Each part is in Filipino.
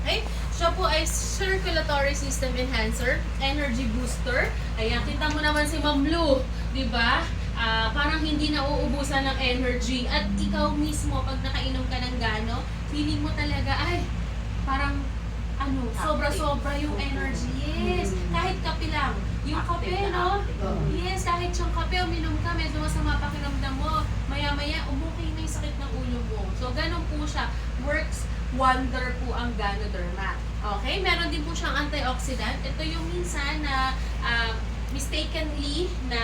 Okay? Siya po ay circulatory system enhancer, energy booster. Ayan, kita mo naman si Ma'am Lou, di ba? Parang hindi na uubusan ng energy. At ikaw mismo, pag nakainom ka ng gano, feeling mo talaga, ay, parang, sobra-sobra yung energy. Yes, kahit kape lang. Yung kape, no? Yes, kahit yung kape, uminom ka, medyo masama pakiramdam mo. Maya-maya, umukay na yung sakit ng ulo mo. So, ganun po siya. Works wonder po ang Ganoderma. Okay? Meron din po siyang antioxidant. Ito yung minsan na mistakenly na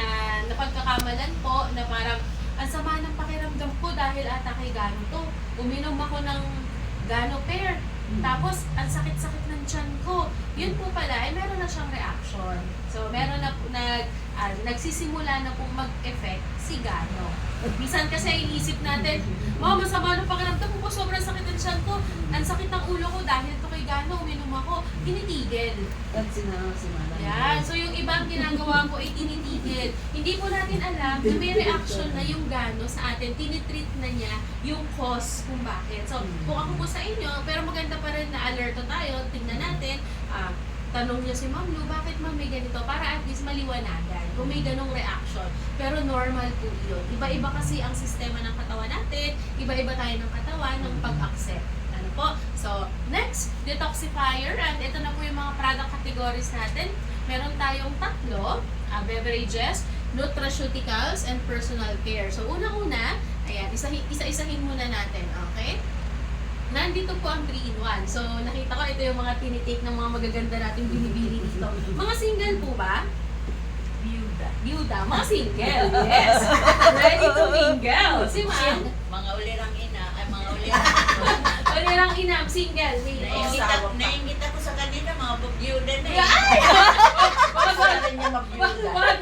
napagkakamalan po na parang ang sama ng pakiramdam ko dahil ata kay Gano to. Uminom ako ng Gano Pear. Tapos, ang sakit-sakit ng tiyan ko. Yun po pala, ay meron na siyang reaction. So, meron na nagsisimula na pong mag-effect si Gano. Minsan kasi iniisip natin, masama ng pakiramdam ko, sobrang sakit ng tiyan ko. Ang sakit ng ulo ko dahil ito kay Gano, uminom ako. Tinitigil. Yan. So, yung ibang ginagawa ko ay tinitigil. Hindi po natin alam na may reaction na yung Gano sa atin. Tinitreat na niya yung cause kung bakit. So, kung ako po sa inyo, pero maganda pa rin na alerto tayo, tingnan natin, tanong niyo si Ma'am Lou, bakit ma'am may ganito? Para at least maliwanagan kung may ganong reaction. Pero normal po yun. Iba-iba kasi ang sistema ng katawan natin, iba-iba tayo ng katawan ng pag-accept. Ano po? So, next, detoxifier. And ito na po yung mga product categories natin. Meron tayong tatlo, beverages, nutraceuticals, and personal care. So, unang-una, ayan, isa-isahin muna natin, okay? Nandito po ang 3-in-1. So, nakita ko ito yung mga tinitake ng mga magaganda nating binibili dito. Mga single po ba? Byuda. Mga single, yes. Ready to mingle. Si ma'am? Mga ulirang ina, ay mga ulirang Ulirang inam, single. Naingit ako sa kanila, mga byuda na eh. Ay! Wala niya mabyuda. Wag.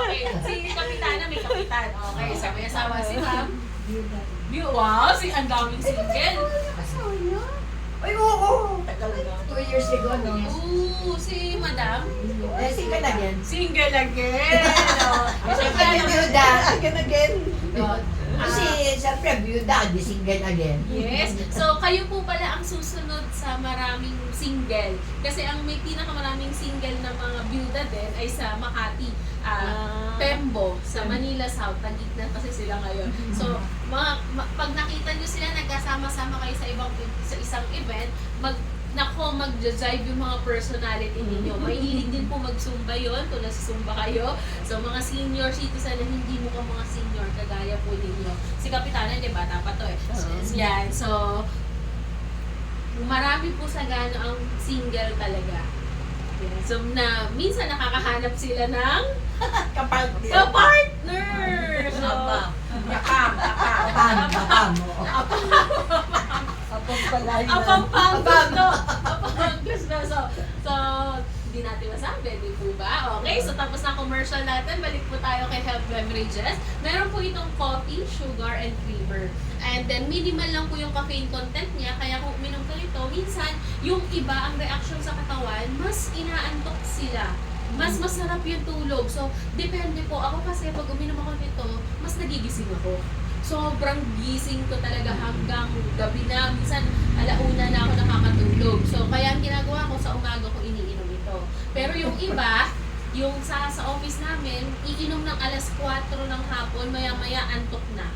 Okay. Si Kapitana, may kapitan. Okay, so may asawa si ma'am. Wow, ang daming single. Ay, oo! Tagal na. 2 years ago, no? Ooh, si madam. Single again. Single again. Siyempre, byuda. Again, again. Yun. Kasi, siyempre, byuda, di single again. Yes. So, kayo po pala ang susunod sa maraming single. Kasi ang may pinakamaraming single na mga byuda din ay sa Makati. Pembo, sa Manila South. Tagignan kasi sila ngayon. So, pag nakita nyo sila, nagkasama-sama kayo sa isang event, mag-jive yung mga personality ninyo. Mahilig din po mag-zumba yun, kung nasa-zumba kayo. So, mga senior citizen na hindi mo ka mga senior, kagaya po ninyo. Si Kapitana, di ba? Dapat to eh. Yan. So, marami po sa Gano ang single talaga. Yan. So, minsan nakakahanap sila ng ka-partner! So, Yakam. Apam. Apangpangus na. So, hindi natin masabi, di po ba? Okay, so tapos na commercial natin, balik po tayo kay health beverages. Meron po itong coffee, sugar, and creamer. And then, minimal lang po yung caffeine content niya, kaya kung uminom ka nito, minsan, yung iba, ang reaction sa katawan, mas inaantok sila. Mas masarap yung tulog. So, depende po. Ako kasi, pag uminom ako nito, mas nagigising ako. Sobrang gising ko talaga hanggang gabi na. Minsan, alauna na ako nakakatulog. So, kaya ang ginagawa ko sa umaga ko iniinom ito. Pero yung iba, yung sa office namin, iinom ng alas 4 ng hapon, maya-maya antok na.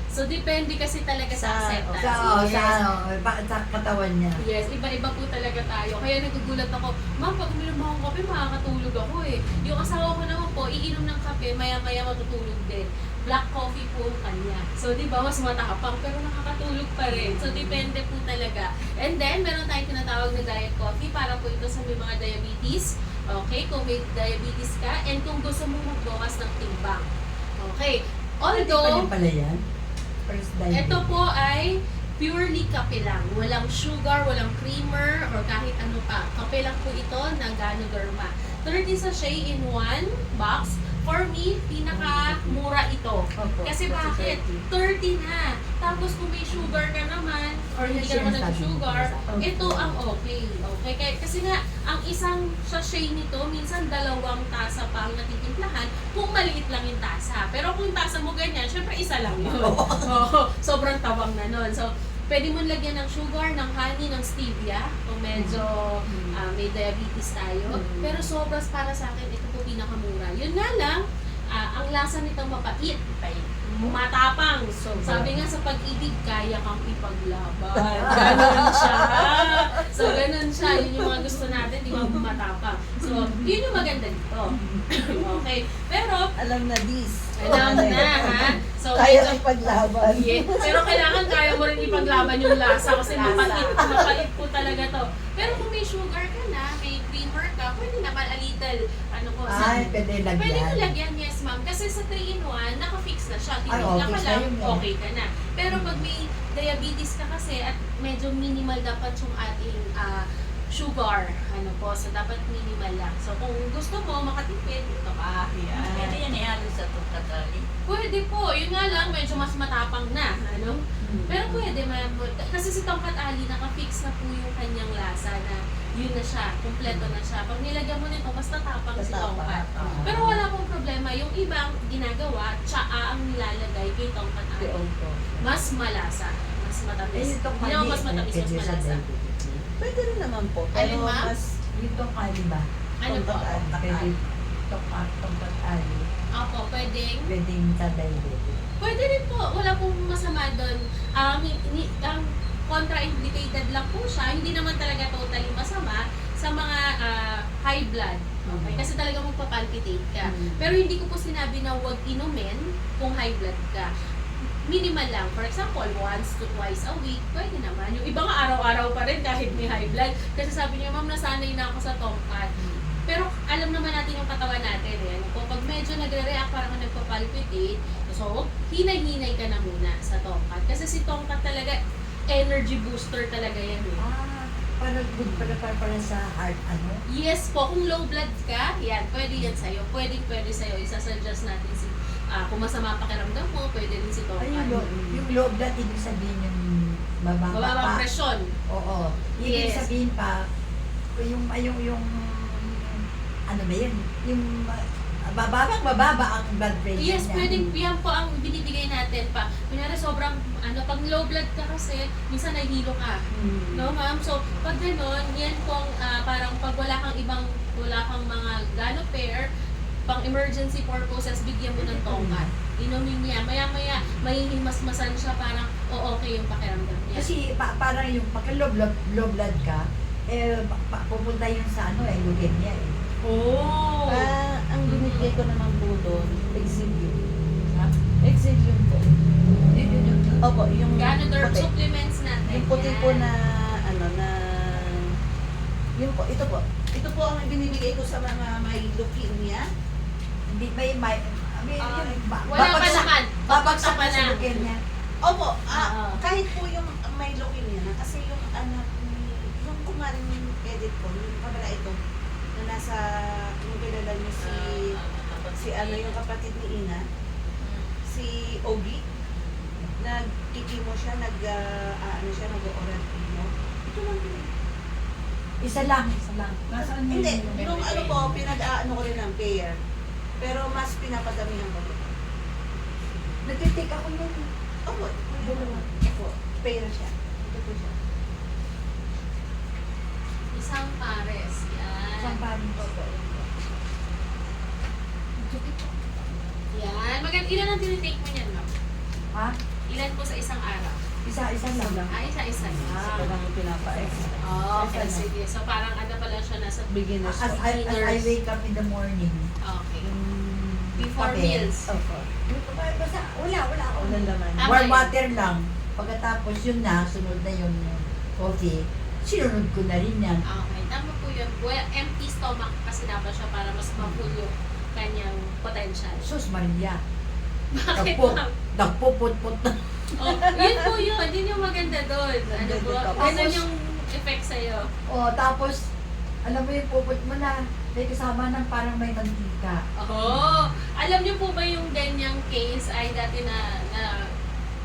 So, depende kasi talaga sa acceptance. Sa katawan niya. Yes, iba-iba po talaga tayo. Kaya nagugulat ako, ma'am, pag uminom akong kape, makakatulog ako eh. Yung asawa ko naman po, iinom ng kape, maya-maya matutulog din. Black coffee po kanya. So, di ba, mas matapang, pero nakakatulog pa rin. So, depende po talaga. And then, meron tayong tinatawag na diet coffee para po ito sa may mga diabetes. Okay, kung may diabetes ka, and kung gusto mo magbawas ng timbang. Okay, although, Pala yan? First diet. ito po ay purely kape lang. Walang sugar, walang creamer, or kahit ano pa. Kape lang po ito na Ganoderma. 30 sachet in one box. For me, pinaka-mura ito. Kasi bakit? 30 na. Tapos kung may sugar ka naman, or hindi ka naman nag-sugar, ito ang okay. Okay? Kasi nga, ang isang sachet nito, minsan 2 tasa pa ang natitimplahan kung maliit lang yung tasa. Pero kung yung tasa mo ganyan, syempre isa lang yun. Sobrang tawang na nun. So, pwede mo lagyan ng sugar, ng honey, ng stevia. medyo may diabetes tayo. Pero sobras para sa akin, ito po pinakamura. Yun nga lang, ang lasa nito mapait. Matapang. So, sabi nga sa pag-ibig, kaya kang ipaglaban. Ganon siya. So, ganon siya. Yun yung mga gusto natin, di ba, matapang. So, yun yung maganda dito. Okay. Pero, Alam na this. alam na, ha? So, Kaya medyo- ang paglaban. Yeah. Pero kailangan kaya mo rin ipaglaban yung lasa kasi mapait po talaga to. Pero kung may sugar ka na, may creamer ka, pwede naman a little, ano po, Ay, pwede lagyan. pwede ko lagyan, yes ma'am. Kasi sa 3-in-1, naka-fix na siya. Ay, Tinimpla okay ka na lang, yun, eh. okay ka na. Pero pag may diabetes ka kasi at medyo minimal dapat yung ating sugar, ano po, so dapat minimal lang. So kung gusto mo makatipid, ito ka. Pwede yan ihalo sa tukatali. Pwede po, yun nga lang, medyo mas matapang na, ano? Pero pwede, ma'am. Kasi si Tongkat Ali, naka-fix na po yung kanyang lasa na yun na siya, kumpleto na siya. Pag nilagyan mo nito, mas tatapang si Tongkat. Pero wala pong problema. Yung ibang ginagawa, tsaa ang nilalagay kay Tongkat Ali. Mas malasa, mas matamis. Yung Hindi naman mas matamis, mas malasa. Pwede rin naman po. Alin, Pero ma'am? mas Yung tongkali ba? Ano po? Pwede tongkali. Opo, pwedeng. Pwedeng sa diabetes. Pwede rin po. Wala pong masama doon. Ang contraindicated lang po siya. Hindi naman talaga totally masama sa mga high blood. Okay? Kasi talaga magpapalpitate ka. Pero hindi ko po sinabi na huwag inumin kung high blood ka. Minimal lang. For example, once to twice a week, pwede naman. Yung iba nga araw-araw pa rin kahit may high blood. Kasi sabi niya, ma'am, nasanay na ako sa tongkat. Pero alam naman natin yung katawan natin. Eh. Ano po, pag medyo nagre-react, parang nagpa-palpitate, so hinay-hinay ka na muna sa tongkat. Kasi si tongkat talaga, energy booster talaga yan. Eh. Para good para sa heart, ano? Yes po, kung low blood ka, yan, pwede yan sa'yo. Pwede sa'yo. Isasuggest natin si, kung masama pakiramdam mo, pwede rin si tongkat. Ay, yung low blood, ibig sabihin yung bababa Mababang pa. presyon. Oo. Ibig Yes. sabihin pa, yung ano ba yun? Yung bababa ang blood pressure Yes, niya. pwedeng yan po ang binibigay natin pa. Kunyari sobrang, pag low blood ka kasi, minsan nahihilo ka. No, ma'am? So, pag gano'n, yan pong parang pag wala kang mga gano-pair, pang emergency purposes, bigyan mo ng tongkat. Inumin niya. Maya-maya, mahihimasmasan siya, parang, okay yung pakiramdam niya. Kasi parang yung pagka low blood ka, pupunta yun sa leukemia eh. Oh! ang binigay ko naman po doon, Exilium. Exilium po. Opo, yung Ganoderm puti. supplements natin. Yung puti Yan. po na, yun po, ito po. Ito po ang binibigay ko sa mga may leukemia. Hindi may Wala pa naman. Babagsak pa na sa na. leukemia. Opo, Oo. kahit po yung may leukemia na, kasi yung anak yung kumaring edit ko, yung kabala ito, na nasa, yung kilala niyo si yung kapatid ni Ina, si Ogie, nagkikimo siya, nag-oral chemo. Ito lang din. Isa lang. Hindi, yung ano po, pinag-aano ko rin ng pair. Pero mas pinapadamihan ko rin. Nagtitik ako nun. Opo, opo, pair siya. Ito po siya. Isang pares. Yan. Isang pares. Opo. Yan. Ilan ang tinitake mo niyan, ma'am? Ha? Ilan po sa isang araw? Isa lang. Isa-isa Ito lang. lang yung pinapa-extra. Okay, sige. So parang pala siya nasa Beginners As po. I wake up in the morning. Okay. Yung Before kape. meals. Opo. Basta, wala ako. Walang laman. Ah, Warm Okay. water lang. Pagkatapos yun na, sunod na yung coffee. Sinunod ko na rin yan. Okay, tama po yun. Well, empty stomach kasi dapat siya para mas ma-full yung kanyang potential. Sus Maria. Bakit po? Nagpuput-put na. Oh, yun po yun. Yun yung maganda doon. Ano po? Tapos- Ganun yung effect sa'yo. O, tapos, alam mo yung puput mo na, may kasama ng parang may mantika. Oh, alam niyo po ba yung ganyang case ay dati na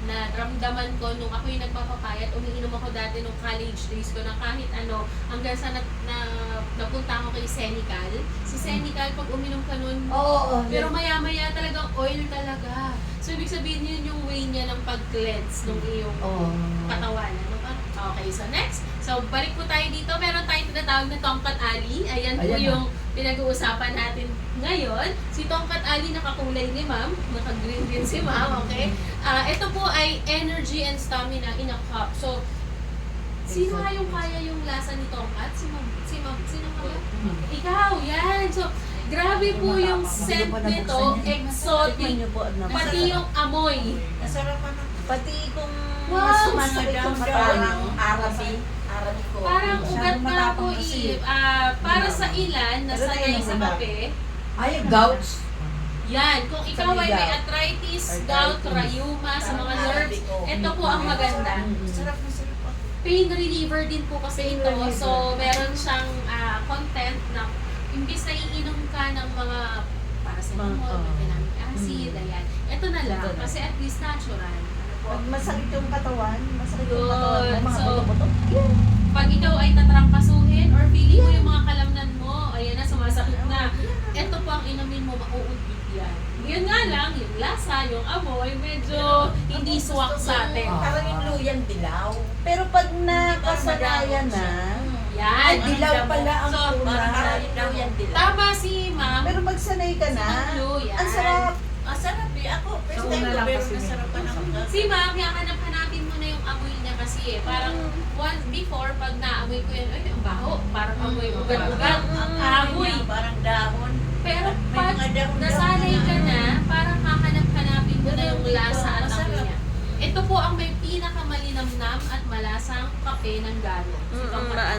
naramdaman ko nung ako yung nagpapapayat, umiinom ako dati nung college days ko na kahit ano, hanggang sa napunta ako kay Senical. Si Senical, pag uminom ka nun, Oo. pero maya-maya talagang oil talaga. So, ibig sabihin yun yung way niya ng pag-cleanse ng iyong Oo. katawan. Ano ba? Okay, so next, So, balik po tayo dito. Meron tayong tinatawag na Tongkat Ali. Ayan po Ayan na. yung pinag-uusapan natin ngayon. Si Tongkat Ali nakakulay ni ma'am. Naka-green din si ma'am, okay? Ito po ay energy and stamina in a cup. So, sino nga yung kaya yung lasa ni Tongkat? Sino ka ba? Ikaw, yan. So, grabe po yung scent nito. Tikman Exotic. niyo po. Pati yung amoy. Nasarap ano. Pati kung Wow! mas sumasakit yung mata Parang niyo. Arabi ko. Parang ugat na po para sa ilan na Pero sanay sa nainom ba? kape. Ay, yung gouts. Yan, kung ikaw ay may gout. arthritis, gout, rayuma, sa mga nerves, ito po ang maganda. Sarap na sarap ako. Pain reliever din po kasi ito. So, meron siyang content na imbis na iinom ka ng mga paracetamol, methylamic acid, ayan. Ito na lang, kasi at least natural. Pag masakit yung katawan, masakit Yun. yung katawan mo, mga So, buto-buto. Pag ikaw ay tatrangkasuhin or feeling mo yung mga kalamnan mo, ayan na, sumasakit na. Ito po ang inumin mo, mauudbit yan. Yun nga lang, yung lasa, yung amoy, medyo hindi swak sa atin. Parang yung luyan dilaw. Pero pag nakasanayan na, Yan. Ay, dilaw pala ang So, kulay. Parang yung luyan dilaw. Tama si ma'am. pero magsanay ka na, Si Ma'am Lu, yan. ang sarap. Sarap eh. Ako, first time ko pero nasarapan ako. Si ma'am, hanap-hanapin mo na yung amoy niya kasi eh. Parang once before, pag naamoy ko yan, ay, ang baho. Parang amoy ugat-ugat. Ang amoy. Parang dahon. Pero May pag mga dahon-dahon nasanay ka na. na, parang hahanap-hanapin mo na yung lasa at amoy Masarap. niya. Ito po ang may pinakamalinamnam at malasang kape ng gano. Ito ang